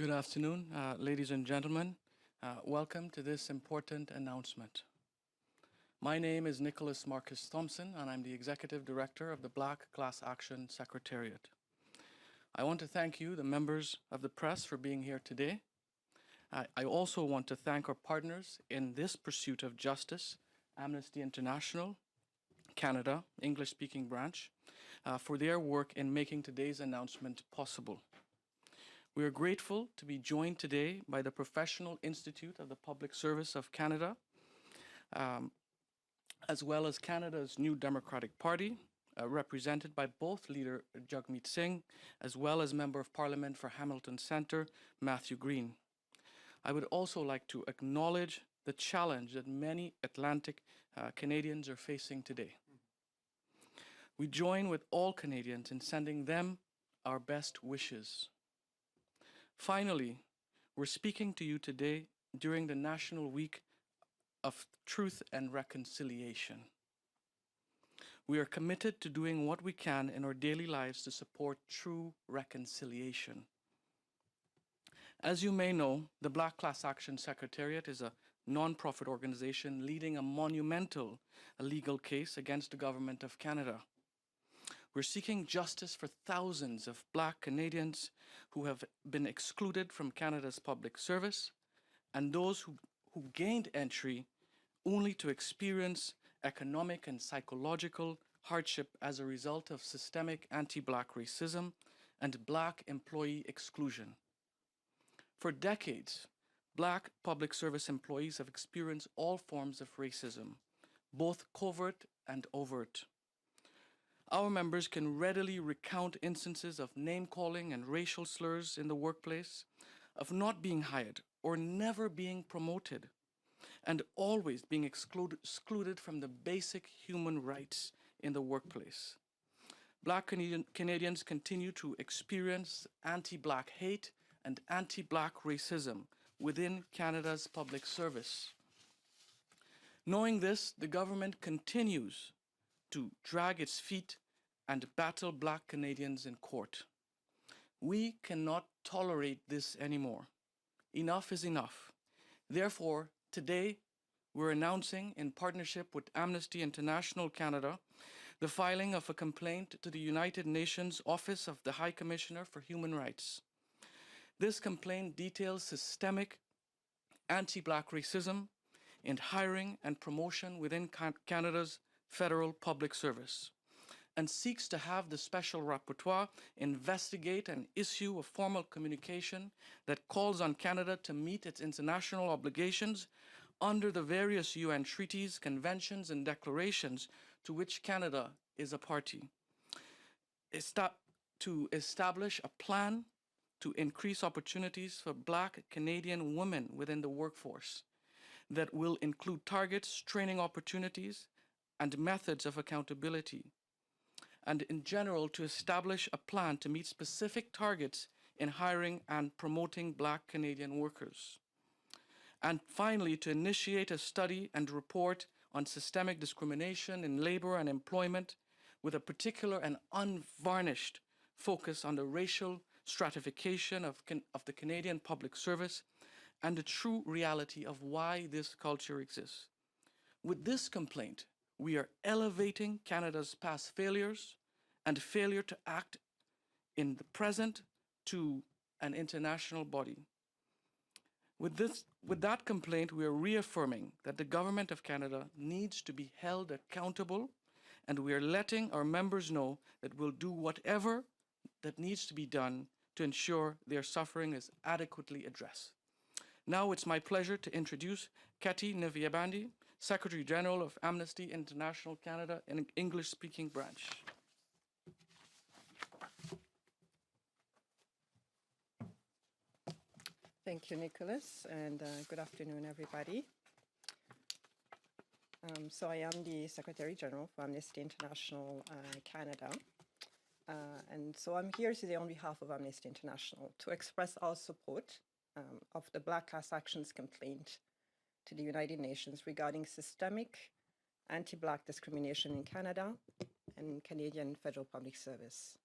Good afternoon, ladies and gentlemen. Welcome to this important announcement. My name is Nicholas Marcus Thompson, and I'm the Executive Director of the Black Class Action Secretariat. I want to thank you, the members of the press, for being here today. I also want to thank our partners in this pursuit of justice, Amnesty International, Canada, English-speaking branch, for their work in making today's announcement possible. We are grateful to be joined today by the Professional Institute of the Public Service of Canada, as well as Canada's New Democratic Party, represented by both leader Jagmeet Singh, as well as Member of Parliament for Hamilton Centre, Matthew Green. I would also like to acknowledge the challenge that many Atlantic Canadians are facing today. We join with all Canadians in sending them our best wishes. Finally, we're speaking to you today during the National Week of Truth and Reconciliation. We are committed to doing what we can in our daily lives to support true reconciliation. As you may know, the Black Class Action Secretariat is a non-profit organization leading a monumental legal case against the Government of Canada. We're seeking justice for thousands of Black Canadians who have been excluded from Canada's public service and those who gained entry only to experience economic and psychological hardship as a result of systemic anti-Black racism and Black employee exclusion. For decades, Black public service employees have experienced all forms of racism, both covert and overt. Our members can readily recount instances of name-calling and racial slurs in the workplace, of not being hired or never being promoted, and always being excluded from the basic human rights in the workplace. Black Canadians continue to experience anti-Black hate and anti-Black racism within Canada's public service. Knowing this, the government continues to drag its feet and battle Black Canadians in court. We cannot tolerate this anymore. Enough is enough. Therefore, today, we're announcing, in partnership with Amnesty International Canada, the filing of a complaint to the United Nations Office of the High Commissioner for Human Rights. This complaint details systemic anti-Black racism in hiring and promotion within Canada's federal public service, and seeks to have the Special Rapporteur investigate and issue a formal communication that calls on Canada to meet its international obligations under the various UN treaties, conventions, and declarations to which Canada is a party, to establish a plan to increase opportunities for Black Canadian women within the workforce that will include targets, training opportunities, and methods of accountability, and in general to establish a plan to meet specific targets in hiring and promoting Black Canadian workers. And finally, to initiate a study and report on systemic discrimination in labor and employment with a particular and unvarnished focus on the racial stratification of the Canadian public service and the true reality of why this culture exists. With this complaint, we are elevating Canada's past failures and failure to act in the present to an international body. With that complaint, we are reaffirming that the Government of Canada needs to be held accountable, and we are letting our members know that we'll do whatever that needs to be done to ensure their suffering is adequately addressed. Now it's my pleasure to introduce Kathy Neviabandi, Secretary General of Amnesty International Canada in an English-speaking branch. Thank you, Nicholas, and good afternoon, everybody. So I am the Secretary General for Amnesty International Canada. And so I'm here today on behalf of Amnesty International to express our support of the Black Class Action's complaint to the United Nations regarding systemic anti-Black discrimination in Canada and Canadian federal public service.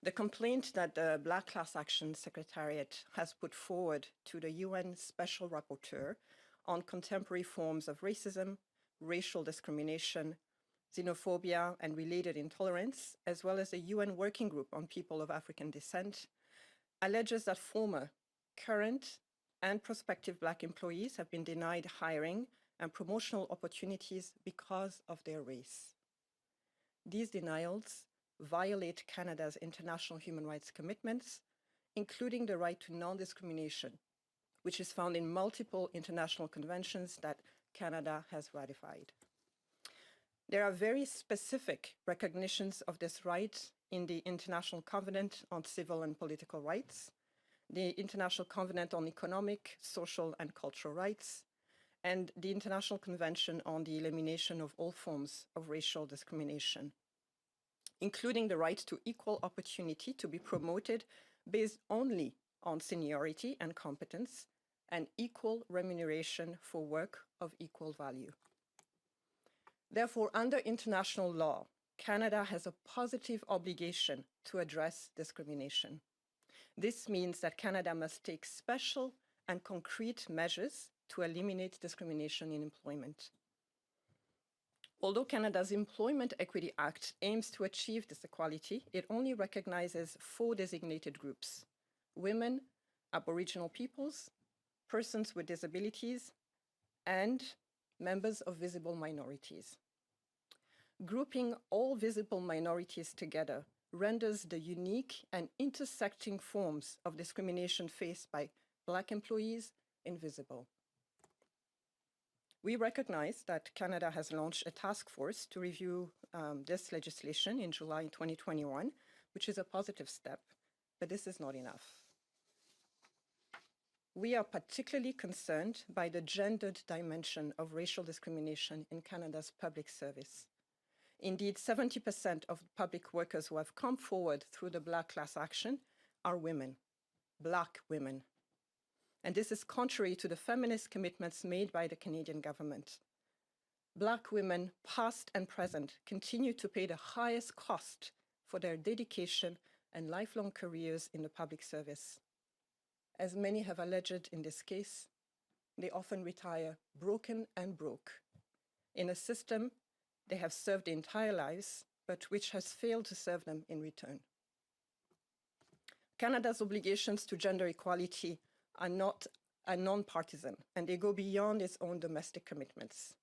The complaint that the Black Class Action Secretariat has put forward to the UN Special Rapporteur on contemporary forms of racism, racial discrimination, xenophobia, and related intolerance, as well as the UN Working Group on People of African Descent, alleges that former, current, and prospective Black employees have been denied hiring and promotional opportunities because of their race. These denials violate Canada's international human rights commitments, including the right to non-discrimination, which is found in multiple international conventions that Canada has ratified. There are very specific recognitions of this right in the International Covenant on Civil and Political Rights, the International Covenant on Economic, Social, and Cultural Rights, and the International Convention on the Elimination of All Forms of Racial Discrimination, including the right to equal opportunity to be promoted based only on seniority and competence, and equal remuneration for work of equal value. Therefore, under international law, Canada has a positive obligation to address discrimination. This means that Canada must take special and concrete measures to eliminate discrimination in employment. Although Canada's Employment Equity Act aims to achieve this equality, it only recognizes 4 designated groups: women, Aboriginal peoples, persons with disabilities, and members of visible minorities. Grouping all visible minorities together renders the unique and intersecting forms of discrimination faced by Black employees invisible. We recognize that Canada has launched a task force to review this legislation in July 2021, which is a positive step, but this is not enough. We are particularly concerned by the gendered dimension of racial discrimination in Canada's public service. Indeed, 70% of public workers who have come forward through the Black Class Action are women, Black women. And this is contrary to the feminist commitments made by the Canadian government. Black women, past and present, continue to pay the highest cost for their dedication and lifelong careers in the public service. As many have alleged in this case, they often retire broken and broke in a system they have served their entire lives, but which has failed to serve them in return. Canada's obligations to gender equality are non-partisan, and they go beyond its own domestic commitments.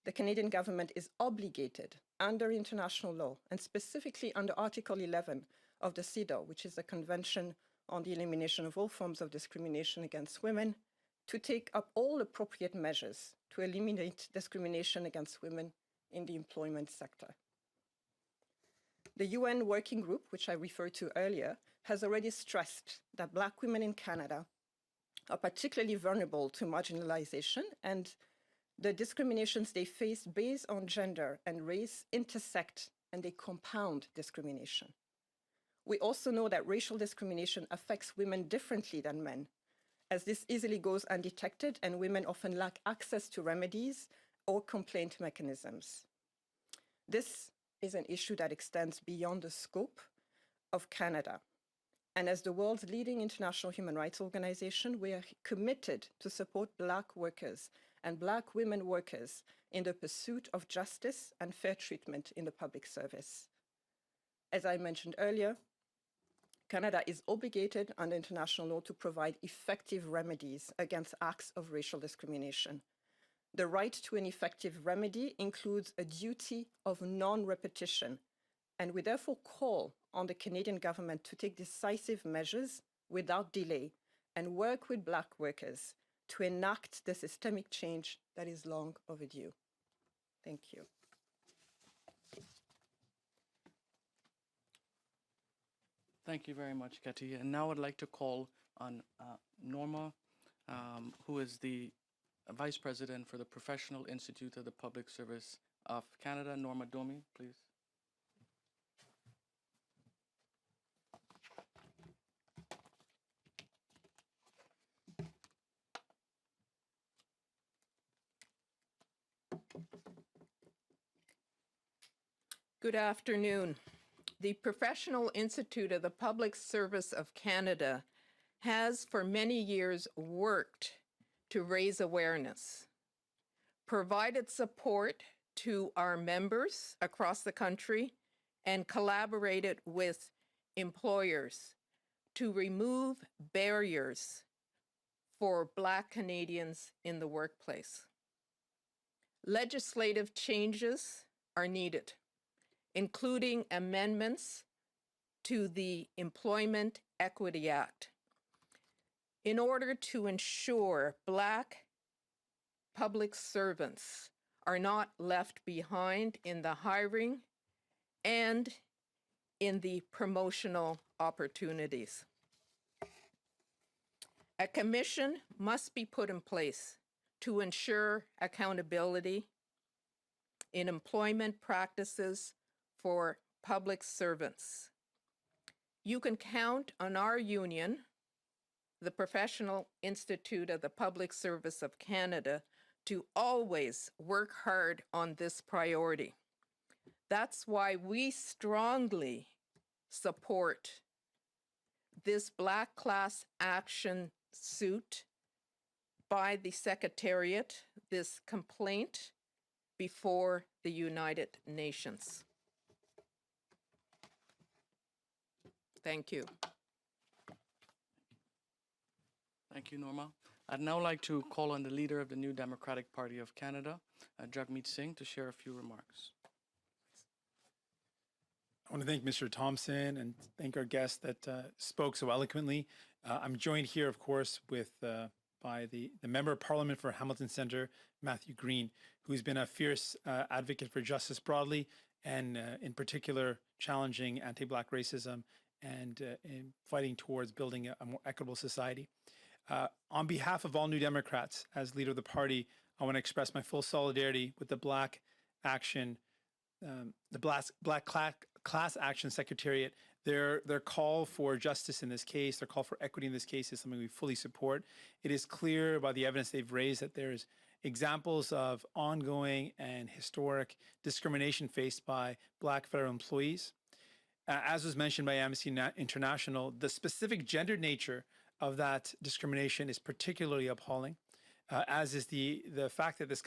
The Canadian government is obligated under international law, and specifically under Article 11 of the CEDAW, which is the Convention on the Elimination of All Forms of Discrimination against Women, to take up all appropriate measures to eliminate discrimination against women in the employment sector. The UN Working Group, which I referred to earlier, has already stressed that Black women in Canada are particularly vulnerable to marginalization, and the discriminations they face based on gender and race intersect and they compound discrimination. We also know that racial discrimination affects women differently than men, as this easily goes undetected and women often lack access to remedies or complaint mechanisms. This is an issue that extends beyond the scope of Canada. And as the world's leading international human rights organization, we are committed to support Black workers and Black women workers in the pursuit of justice and fair treatment in the public service. As I mentioned earlier, Canada is obligated under international law to provide effective remedies against acts of racial discrimination. The right to an effective remedy includes a duty of non-repetition, and we therefore call on the Canadian government to take decisive measures without delay and work with Black workers to enact the systemic change that is long overdue. Thank you. Thank you very much, Katie. And now I'd like to call on Norma, who is the Vice President for the Professional Institute of the Public Service of Canada. Norma Domi, please. Good afternoon. The Professional Institute of the Public Service of Canada has for many years worked to raise awareness, provided support to our members across the country, and collaborated with employers to remove barriers for Black Canadians in the workplace. Legislative changes are needed, including amendments to the Employment Equity Act, in order to ensure Black public servants are not left behind in the hiring and in the promotional opportunities. A commission must be put in place to ensure accountability in employment practices for public servants. You can count on our union, the Professional Institute of the Public Service of Canada, to always work hard on this priority. That's why we strongly support this Black Class Action suit by the Secretariat, this complaint before the United Nations. Thank you. Thank you, Norma. I'd now like to call on the leader of the New Democratic Party of Canada, Jagmeet Singh, to share a few remarks. I want to thank Mr. Thompson and thank our guest that spoke so eloquently. I'm joined here, of course, by the Member of Parliament for Hamilton Centre, Matthew Green, who's been a fierce advocate for justice broadly and in particular challenging anti-Black racism and in fighting towards building a more equitable society. On behalf of all New Democrats, as leader of the party, I want to express my full solidarity with the Black Class Action Secretariat. Their call for justice in this case, their call for equity in this case is something we fully support. It is clear by the evidence they've raised that there's examples of ongoing and historic discrimination faced by Black federal employees. As was mentioned by Amnesty International, the specific gendered nature of that discrimination is particularly appalling, as is the fact that this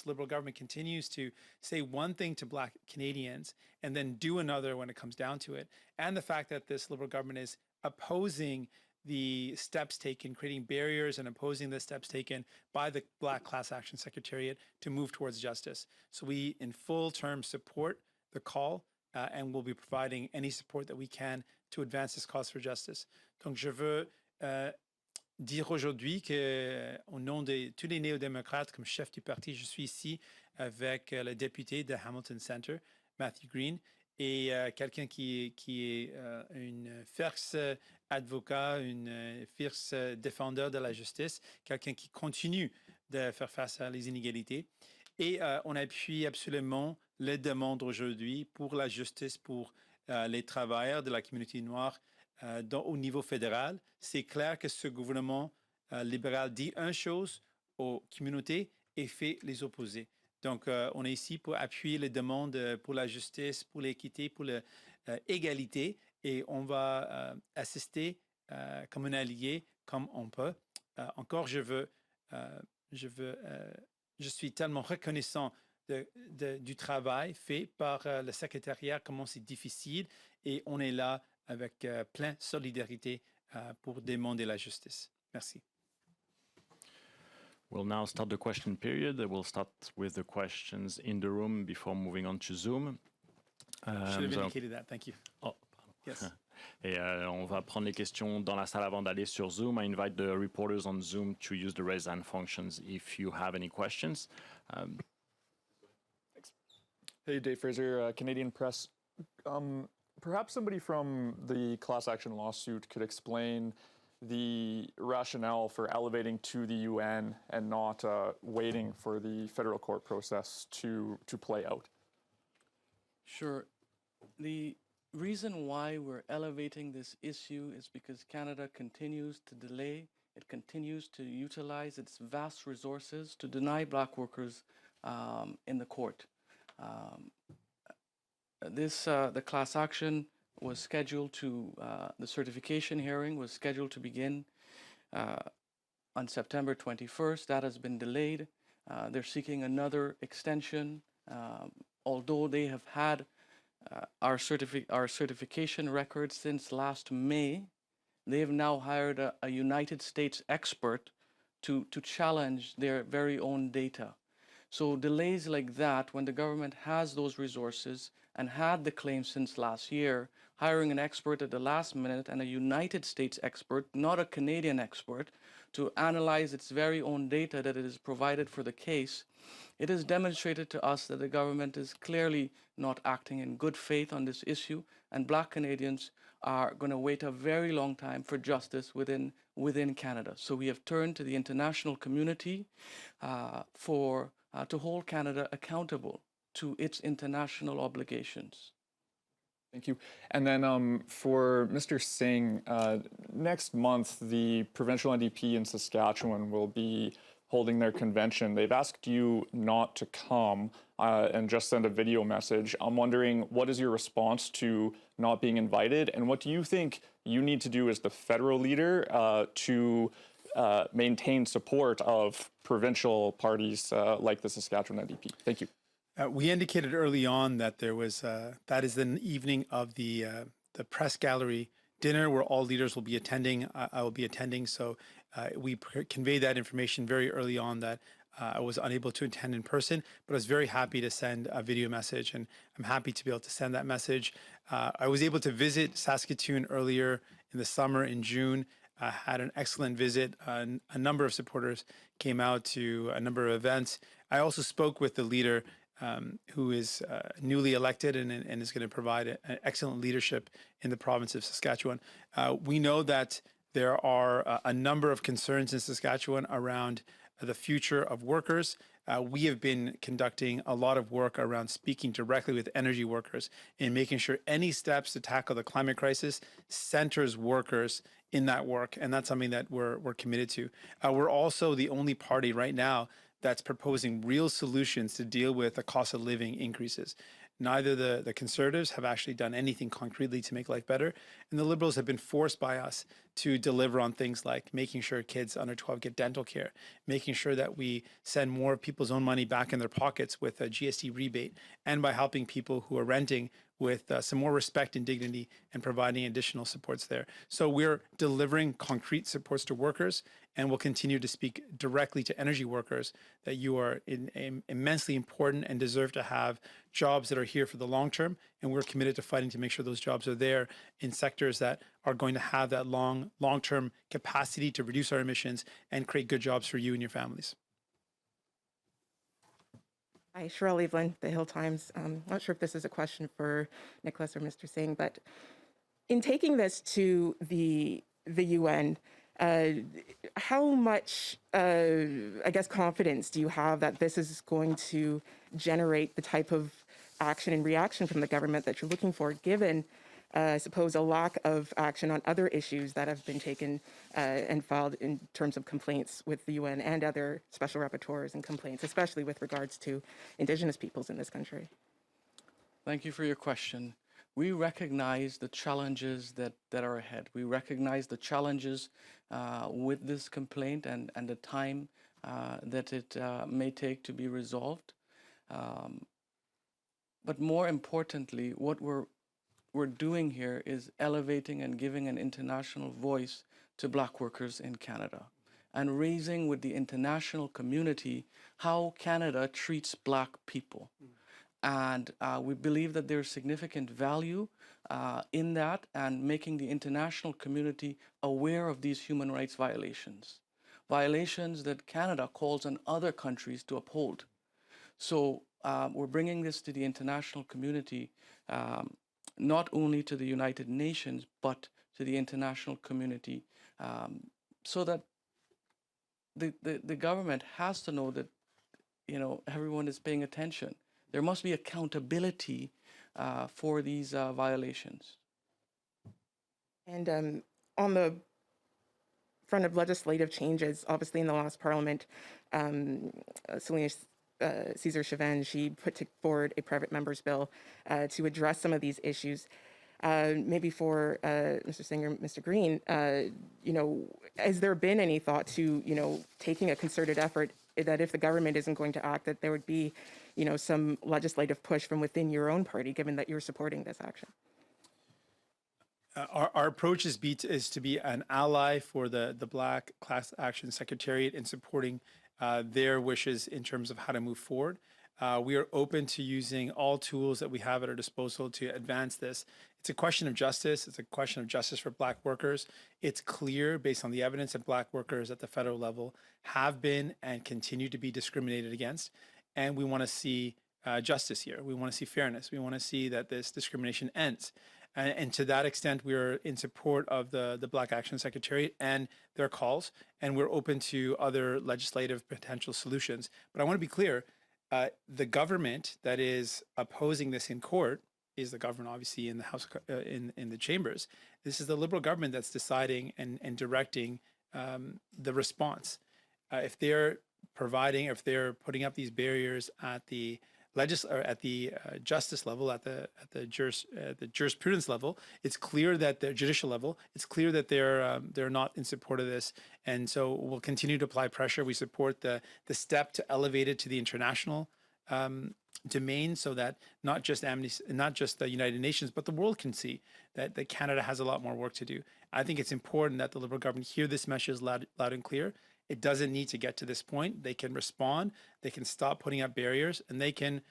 liberal government continues to say one thing to Black Canadians and then do another when it comes down to it, and the fact that this liberal government is opposing the steps taken, creating barriers and opposing the steps taken by the Black Class Action Secretariat to move towards justice. So we, in full terms, support the call and will be providing any support that we can to advance this cause for justice. Donc, je veux dire aujourd'hui qu'au nom de tous les néo-démocrates, comme chef du parti, je suis ici avec le député de Hamilton Centre, Matthew Green, et quelqu'un qui est une fierce avocat, une fierce défendeur de la justice, quelqu'un qui continue de faire face à les inégalités. Et on appuie absolument les demandes aujourd'hui pour la justice, pour les travailleurs de la communauté noire au niveau fédéral. C'est clair que ce gouvernement libéral dit une chose aux communautés et fait les opposés. Donc, on est ici pour appuyer les demandes pour la justice, pour l'équité, pour l'égalité, et on va assister comme un allié, comme on peut. Encore, je suis tellement reconnaissant du travail fait par le secrétariat, comment c'est difficile, et on est là avec plein de solidarité pour demander la justice. Merci. We'll now start the question period. We'll start with the questions in the room before moving on to Zoom. Should have indicated that. Thank you. Oh, yes. Et on va prendre les questions dans la salle avant d'aller sur Zoom. I invite the reporters on Zoom to use the raise hand functions if you have any questions. Hey, Dave Fraser, Canadian Press. Perhaps somebody from the class action lawsuit could explain the rationale for elevating to the UN and not waiting for the federal court process to play out. Sure. The reason why we're elevating this issue is because Canada continues to delay. It continues to utilize its vast resources to deny Black workers in the court. the class action was scheduled to, the certification hearing was scheduled to begin on September 21st. That has been delayed. They're seeking another extension, although they have had our certification record since last May. They have now hired a United States expert to challenge their very own data. So delays like that, when the government has those resources and had the claim since last year, hiring an expert at the last minute and a United States expert, not a Canadian expert, to analyze its very own data that it is provided for the case, it has demonstrated to us that the government is clearly not acting in good faith on this issue, and Black Canadians are going to wait a very long time for justice within Canada. So we have turned to the international community to hold Canada accountable to its international obligations. Thank you. And then for Mr. Singh, next month, the provincial NDP in Saskatchewan will be holding their convention. They've asked you not to come and just send a video message. I'm wondering, what is your response to not being invited? And what do you think you need to do as the federal leader to maintain support of provincial parties like the Saskatchewan NDP? Thank you. We indicated early on that there was that is the evening of the press gallery dinner where all leaders will be attending. I will be attending, so we conveyed that information very early on that I was unable to attend in person, but I was very happy to send a video message, and I'm happy to be able to send that message. I was able to visit Saskatoon earlier in the summer in June. Had an excellent visit. A number of supporters came out to a number of events. I also spoke with the leader who is newly elected and is going to provide an excellent leadership in the province of Saskatchewan. We know that there are a number of concerns in Saskatchewan around the future of workers. We have been conducting a lot of work around speaking directly with energy workers and making sure any steps to tackle the climate crisis centers workers in that work, and that's something that we're committed to. We're also the only party right now that's proposing real solutions to deal with the cost of living increases. Neither the Conservatives have actually done anything concretely to make life better, and the Liberals have been forced by us to deliver on things like making sure kids under 12 get dental care, making sure that we send more of people's own money back in their pockets with a GST rebate, and by helping people who are renting with some more respect and dignity and providing additional supports there. So we're delivering concrete supports to workers, and we'll continue to speak directly to energy workers that you are immensely important and deserve to have jobs that are here for the long term. And we're committed to fighting to make sure those jobs are there in sectors that are going to have that long-term capacity to reduce our emissions and create good jobs for you and your families. Hi, Cheryl Evelyn, The Hill Times. I'm not sure if this is a question for Nicholas or Mr. Singh, but in taking this to the UN, how much, I guess, confidence do you have that this is going to generate the type of action and reaction from the government that you're looking for, given, I suppose, a lack of action on other issues that have been taken and filed in terms of complaints with the UN and other special rapporteurs and complaints, especially with regards to Indigenous peoples in this country? Thank you for your question. We recognize the challenges that are ahead. We recognize the challenges with this complaint and the time that it may take to be resolved. But more importantly, what we're doing here is elevating and giving an international voice to Black workers in Canada and raising with the international community how Canada treats Black people. And we believe that there's significant value in that and making the international community aware of these human rights violations that Canada calls on other countries to uphold. So we're bringing this to the international community, not only to the United Nations, but to the international community, so that the government has to know that, you know, everyone is paying attention. There must be accountability for these violations. And on the front of legislative changes, obviously in the last parliament, Selena Cesar Chavin, she put forward a private member's bill to address some of these issues. Maybe for Mr. Singer, Mr. Green, has there been any thought to, taking a concerted effort that if the government isn't going to act, that there would be, some legislative push from within your own party, given that you're supporting this action? Our approach is to be an ally for the Black Class Action Secretariat in supporting their wishes in terms of how to move forward. We are open to using all tools that we have at our disposal to advance this. It's a question of justice. It's a question of justice for Black workers. It's clear, based on the evidence, that Black workers at the federal level have been and continue to be discriminated against. And we want to see justice here. We want to see fairness. We want to see that this discrimination ends. And to that extent, we are in support of the Black Action Secretariat and their calls, and we're open to other legislative potential solutions. But I want to be clear, the government that is opposing this in court is the government, obviously, in the House, in the chambers. This is the Liberal government that's deciding and directing the response. If they're putting up these barriers at the justice level, at the jurisprudence level, it's clear that the judicial level, it's clear that they're not in support of this, and so we'll continue to apply pressure. We support the step to elevate it to the international domain, so that not just Amnesty, not just the United Nations, but the world can see that Canada has a lot more work to do. I think it's important that the Liberal government hear this message loud and clear. It doesn't need to get to this point. They can respond, they can stop putting up barriers, and they can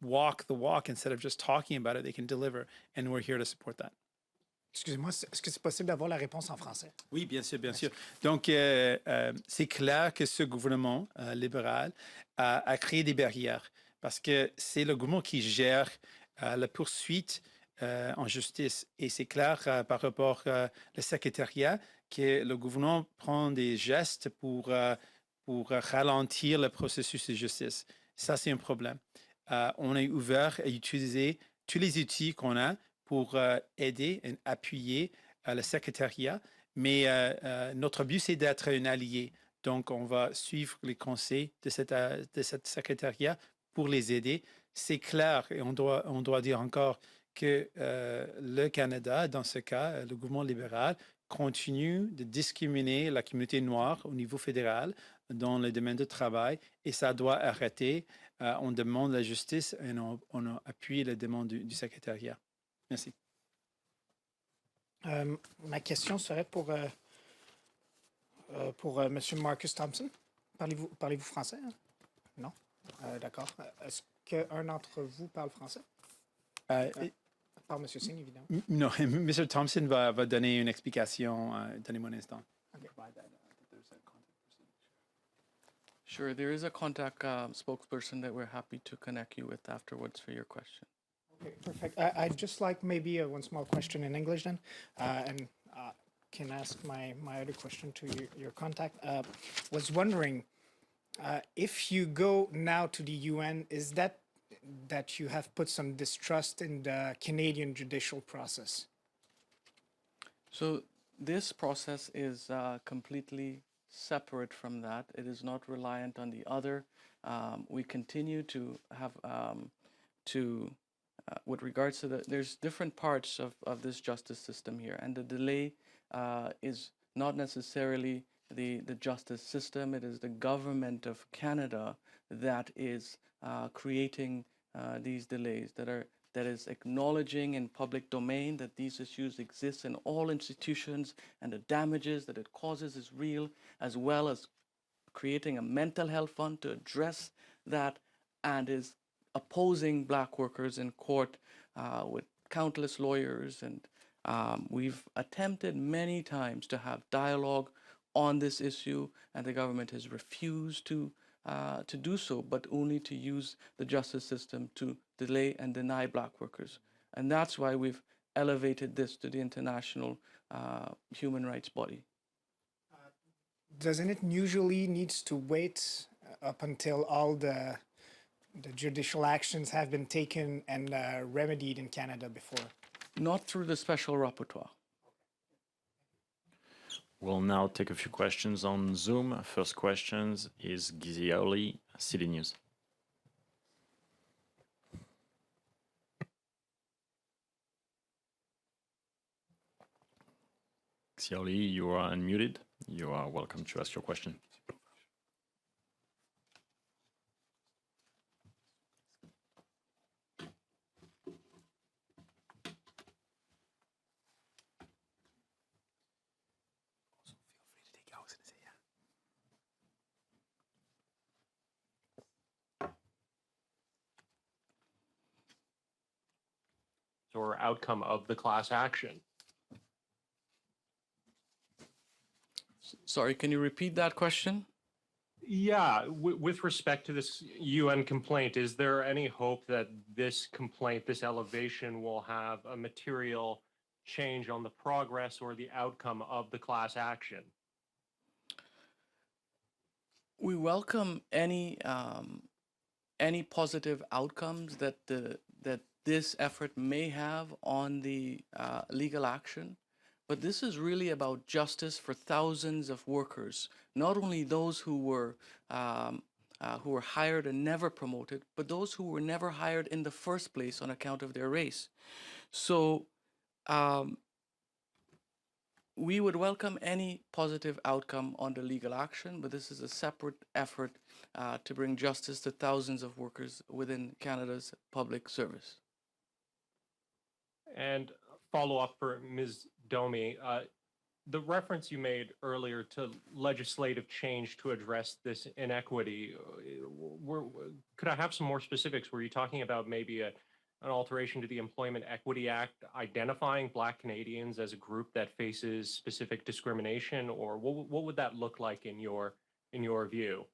walk the walk instead of just talking about it. They can deliver, and we're here to support that. Excusez-moi, est-ce que c'est possible d'avoir la réponse en français? Oui, bien sûr, bien sûr. Donc, c'est clair que ce gouvernement libéral a créé des barrières parce que c'est le gouvernement qui gère la poursuite en justice. Et c'est clair par rapport au secrétariat que le gouvernement prend des gestes pour ralentir le processus de justice. Ça, c'est un problème. On est ouvert à utiliser tous les outils qu'on a pour aider et appuyer le secrétariat, mais notre but, c'est d'être un allié. Donc, on va suivre les conseils de cette secrétariat pour les aider. C'est clair, et on doit dire encore que le Canada, dans ce cas, le gouvernement libéral, continue de discriminer la communauté noire au niveau fédéral dans le domaine du travail, et ça doit arrêter. On demande la justice et on appuie la demande du secrétariat. Merci. Ma question serait pour M. Marcus Thompson. Parlez-vous français? Hein? Non? D'accord. Est-ce qu'un d'entre vous parle français? Par M. Singh, évidemment. Non, M. Thompson va donner une explication. Donnez-moi un instant. Okay. Sure, there is a contact spokesperson that we're happy to connect you with afterwards for your question. Okay, perfect. I'd just like maybe one small question in English then, and can ask my other question to your contact. Was wondering if you go now to the UN, is that you have put some distrust in the Canadian judicial process? So this process is completely separate from that. It is not reliant on the other. We continue to have with regards to there's different parts of this justice system here, and the delay is not necessarily the justice system. It is the government of Canada that is creating these delays, that is acknowledging in public domain that these issues exist in all institutions and the damages that it causes is real, as well as creating a mental health fund to address that, and is opposing Black workers in court with countless lawyers. And we've attempted many times to have dialogue on this issue, and the government has refused to do so, but only to use the justice system to delay and deny Black workers. And that's why we've elevated this to the international human rights body. Doesn't it usually needs to wait up until all the judicial actions have been taken and remedied in Canada before? Not through the special rapporteur. We'll now take a few questions on Zoom. First questions is Gizioli, City News. Xiaoli, you are unmuted. You are welcome to ask your question. Or outcome of the class action. Sorry, can you repeat that question? Yeah, with respect to this UN complaint, is there any hope that this complaint, this elevation, will have a material change on the progress or the outcome of the class action? We welcome any positive outcomes that this effort may have on the legal action, but this is really about justice for thousands of workers, not only those who were hired and never promoted, but those who were never hired in the first place on account of their race. So we would welcome any positive outcome on the legal action, but this is a separate effort to bring justice to thousands of workers within Canada's public service. And follow up for Ms. Domi, the reference you made earlier to legislative change to address this inequity, could I have some more specifics? Were you talking about maybe an alteration to the Employment Equity Act identifying Black Canadians as a group that faces specific discrimination, or what would that look like in your view?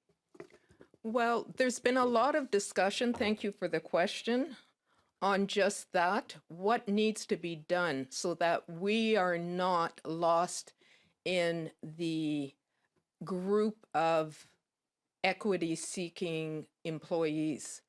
Well, there's been a lot of discussion, thank you for the question, on just that, what needs to be done so that we are not lost in the group of equity-seeking employees.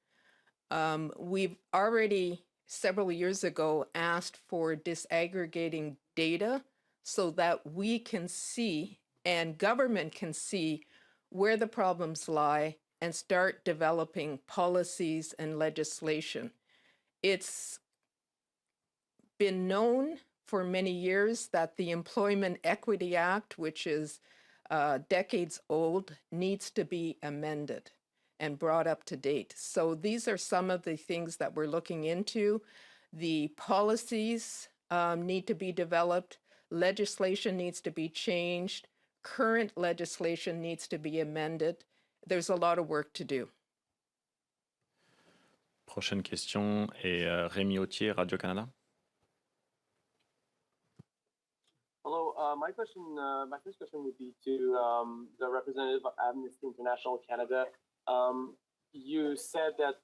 We've already, several years ago, asked for disaggregating data so that we can see and government can see where the problems lie and start developing policies and legislation. It's been known for many years that the Employment Equity Act, which is decades old, needs to be amended and brought up to date. So these are some of the things that we're looking into. The policies need to be developed, legislation needs to be changed, current legislation needs to be amended. There's a lot of work to do. Prochaine question est Rémi Autier, Radio-Canada. Hello, my first question would be to the representative of Amnesty International Canada. You said that,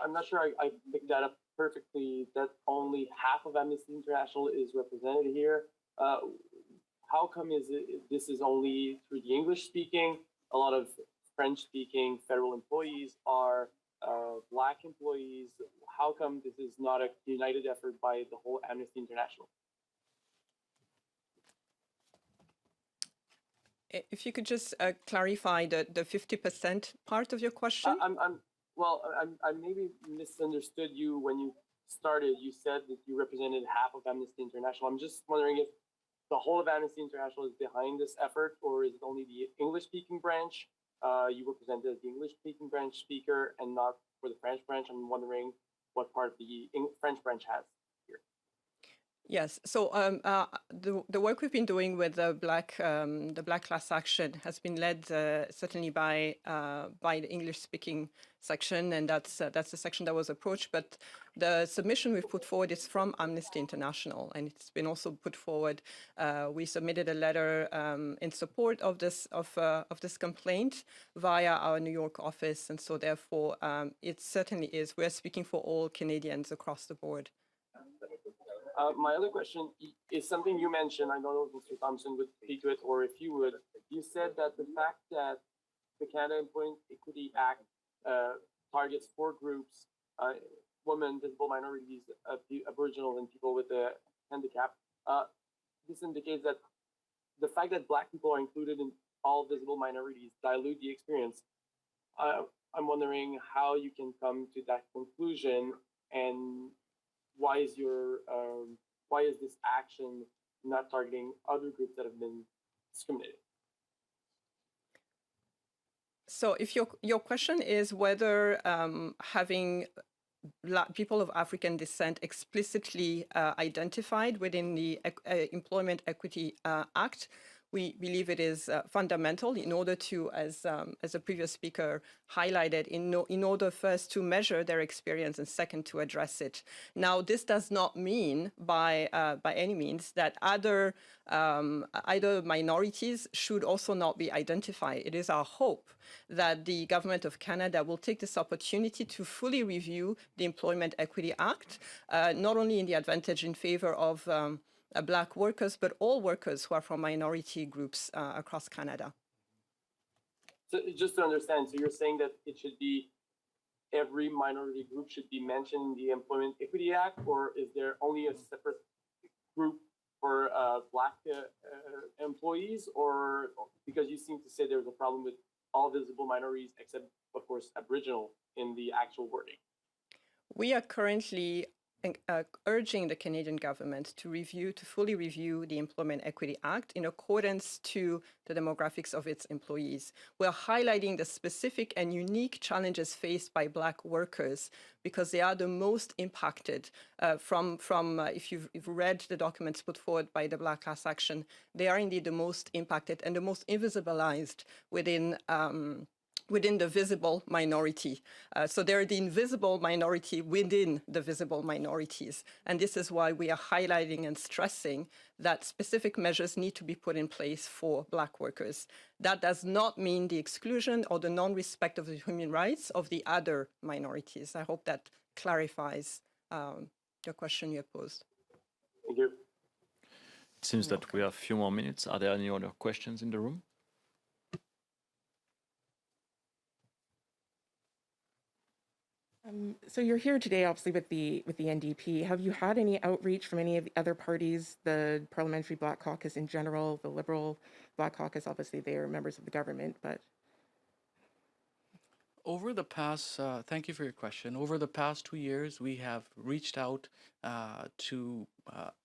I'm not sure I picked that up perfectly, that only half of Amnesty International is represented here. How come this is only through the English speaking? A lot of French speaking federal employees are Black employees. How come this is not a united effort by the whole Amnesty International? If you could just clarify the 50% part of your question. I maybe misunderstood you when you started. You said that you represented half of Amnesty International. I'm just wondering if the whole of Amnesty International is behind this effort, or is it only the English-speaking branch? You represented the English-speaking branch speaker and not for the French branch. I'm wondering what part the French branch has here. Yes, so the work we've been doing with the Black Class Action has been led certainly by the English-speaking section, and that's the section that was approached. But the submission we've put forward is from Amnesty International, and it's been also put forward. We submitted a letter in support of this complaint via our New York office, and so therefore it certainly is. We're speaking for all Canadians across the board. My other question is something you mentioned. I don't know if Mr. Thompson would speak to it, or if you would. You said that the fact that the Canada Employment Equity Act targets 4 groups, women, visible minorities, Aboriginal, and people with a handicap. This indicates that the fact that Black people are included in all visible minorities dilute the experience. I'm wondering how you can come to that conclusion, and why is this action not targeting other groups that have been discriminated? So if your question is whether having people of African descent explicitly identified within the Employment Equity Act, we believe it is fundamental in order to, as a previous speaker highlighted, in order first to measure their experience and second to address it. Now, this does not mean by any means that other minorities should also not be identified. It is our hope that the Government of Canada will take this opportunity to fully review the Employment Equity Act, not only in the advantage in favor of Black workers, but all workers who are from minority groups across Canada. So just to understand, so you're saying that it should be every minority group should be mentioned in the Employment Equity Act, or is there only a separate group for Black employees, or because you seem to say there's a problem with all visible minorities except, of course, Aboriginal in the actual wording? We are currently urging the Canadian government to fully review the Employment Equity Act in accordance to the demographics of its employees. We're highlighting the specific and unique challenges faced by Black workers because they are the most impacted if you've read the documents put forward by the Black Class Action, they are indeed the most impacted and the most invisibilized within the visible minority. So they're the invisible minority within the visible minorities. And this is why we are highlighting and stressing that specific measures need to be put in place for Black workers. That does not mean the exclusion or the non-respect of the human rights of the other minorities. I hope that clarifies the question you posed. Thank you. It seems that we have a few more minutes. Are there any other questions in the room? So you're here today, obviously, with the NDP. Have you had any outreach from any of the other parties, the Parliamentary Black Caucus in general, the Liberal Black Caucus? Obviously, they are members of the government, but over the past, thank you for your question. Over the past 2 years, we have reached out to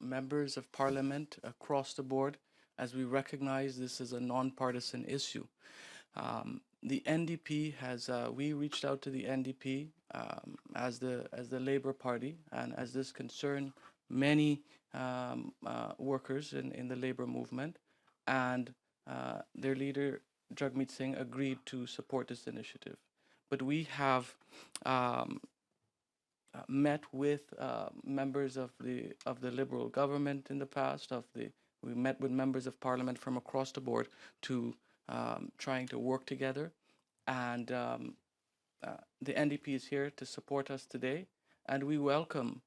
members of Parliament across the board, as we recognize this is a nonpartisan issue. The NDP has, we reached out to the NDP as the Labour Party, and as this concerned many workers in the Labour movement, and their leader, Jagmeet Singh, agreed to support this initiative. But we have met with members of the Liberal government in the past. We met with members of Parliament from across the board to trying to work together, and the NDP is here to support us today, and we welcome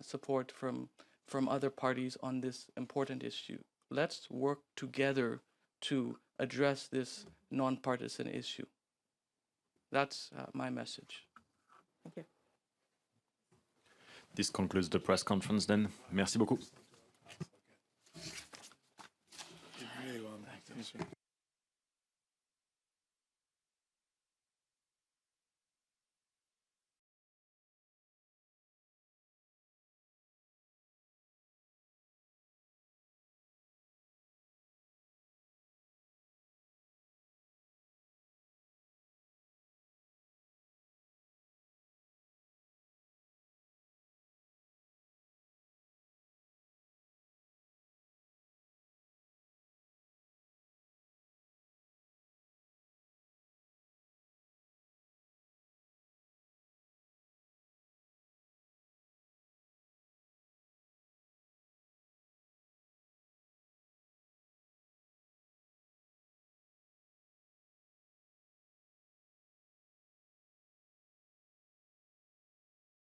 support from other parties on this important issue. Let's work together to address this non-partisan issue. That's my message. thank you. This concludes the press conference then. Merci beaucoup.